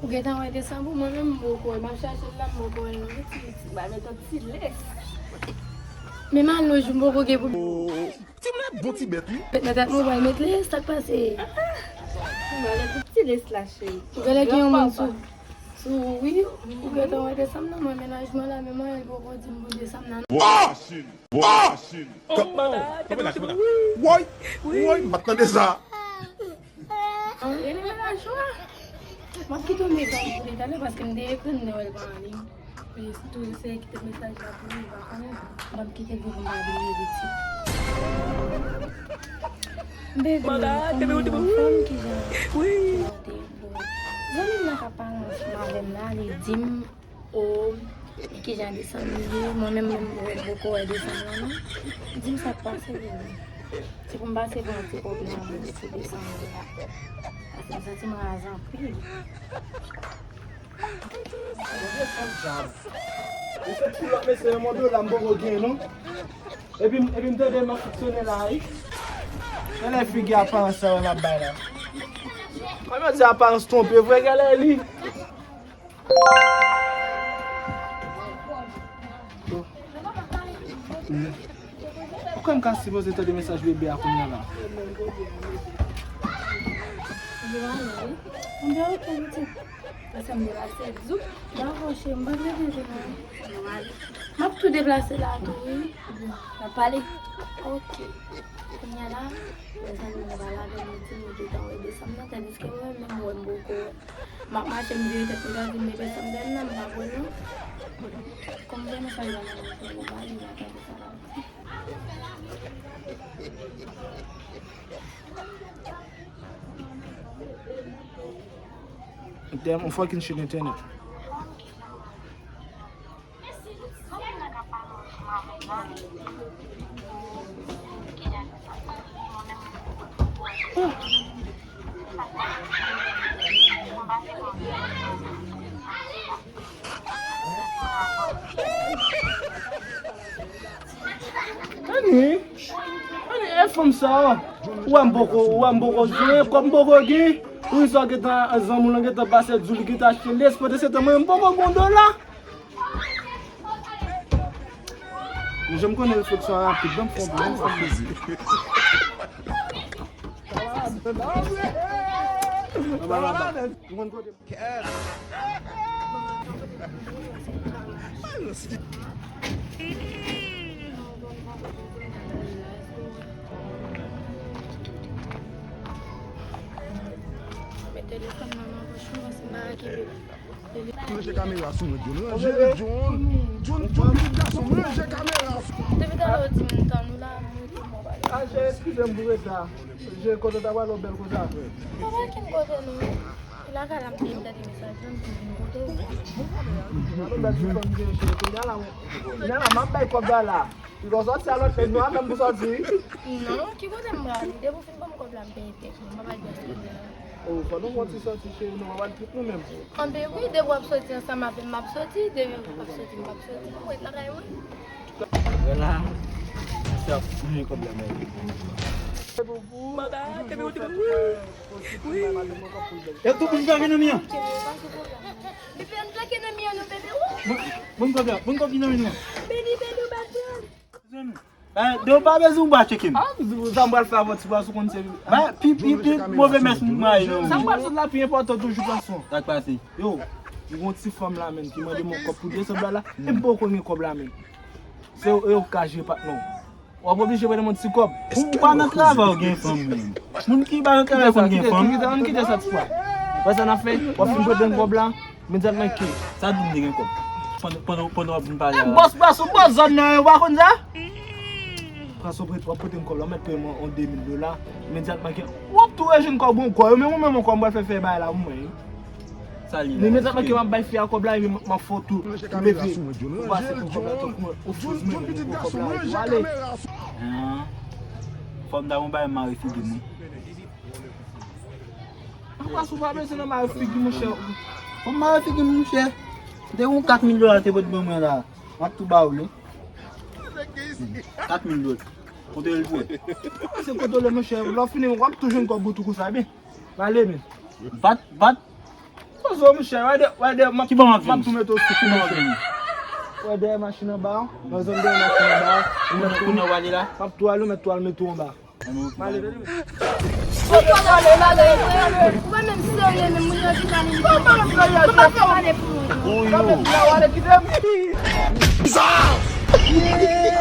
Ou gen tan wè desan pou mwen mèm mboko, mwen chache la mboko, ba mè tot si les. Mè man loj mboko gen pou Ti mwen bon ti bet, oui? mè tat mwen wè met les, tak pase. Mwen lè tout si les la chè. Ou gen lè ki yon moun sou. Sou, oui, ou gen tan wè desan nan mwen menajman la, mè mwen mboko di mbou desan nan. Woy, m'attendais ça. E li menajman. Mwen kitou mè kan pou detale, paske mde ekren ne wèl pan alim. Pe tout se kite mesaj la pou mè bakan, mwen kite goup mwen abili biti. Mbe goup fòm ki jan. Zan mwen kapan mwen la, li dim ou ki jan desan miye, mwen mèm boko wè desan nan. Dim sa pase vè. Se pou mba se bon ti problem mwen se desan miye. Ase sa ti mwen azan pi. Ese pou lak mese yon modyo la mboko gen, non? Epi mte de mwen fiksyonen la, e le figi apans sa wè mwen bay la. Kwa mwen di apans trompe, vwe gale li? Pou kwen mkan si mwen zete de mesaj bebe akoun la? Mbe wè ken ti. Ase mbe rase zouk, dan roche mba vle de nan. Map tout deplase la tou, la pale. Ok. Konya la, desan mbe bala de miti mbe tan wè desam nan, tandis ke mwen mwen mwen mboko. Map mache mbe te pou gazi mbe besam den nan, mba bono. Kom mbe mwen salwa nan mwen mbe bali la ta de sa la. Damn, I'm fucking shit internet. Ani, é from ça. Ou mboko jouer comme mboko gi. Ou só que tá azamulão que tá passando zulu que tá chiles pode ser também mboko gondola. Je me connais faut que ça rapide, donc faut bien faire. Téléphone maman, franchement, c'est marrant qui J'ai caméra sur moi, John, j'ai caméra. Depuis dans l'autre temps, nous là, Ah, j'ai excusez-moi ça. J'ai content d'avoir le bel cosa. papa qui me côté nous. Il a qu'à la petite des messages, Il y a la main comme ça là. Il va sortir à l'autre nous même pour sortir. non, qui côté me regarder, dès vous finissez comme la paix, maman va dire. Oh, pendant qu'on s'est sorti chez nous, on va le tout nous-mêmes. En bé oui, dès vous sortir ensemble avec m'a sorti, dès vous sortir m'a sorti. Oui, là là oui. Voilà. Ça, c'est un problème. É tu que joga na minha. Bébé, on plaque na minha no bébé. Vamos copiar na minha. Bébé, bébé, bateu. Deu para ver um bate aqui. Ah, vous en parlez faire votre boisson comme c'est. Pipi, mauvais mestre, mais non. Ça va, c'est la plus importante toujours façon. Tá passé. Yo, ils vont petite femme là même qui m'a demandé mon cop pour descendre là. Et beaucoup de cop là même. C'est eux qui cachent pas non. On va obligé de mon petit cop. Pas na travail alguém femme. Moun qui ba na travail alguém femme. On qui cette fois. Parce qu'on a fait, on fait un peu de cop là, mais ça manque. Ça donne des cop. Pendant une parler. Boss, zone là, va comme ça. Quand on prête, on peut te mettre mettre paiement en $2000. Mais ça manque. Ou tout est jeune comme bon quoi, mais moi même on va faire bail là moi. Salut. Mais ça manque m'a bail faire comme là, ma photo. J'ai caméra sur moi, John. On va faire comme ça. Allez. Femme da ba mari figi mou. On va souvent baisser dans ma fille mon cher. Femme mari figi mou cher. De $4,000 te bot bon là. Ma tout ba ou. 4,000 dollars. Kote el joué. C'est quand le monsieur, l'on finit, on va toujours encore beaucoup comme ça, bien. Allez, mais. Bat. Bonjour, monsieur, ouais, Qui va m'en faire? tout mettre au Qui va m'en faire? ouais, des machines en bas, dans une des machines en bas, on met tout On va aller là. Map toile, on met toile, met tout en bas. Allez, allez. Pourquoi même si on est même on dit dans les Comment faire aller pour Oh Allez, yo. allez, allez,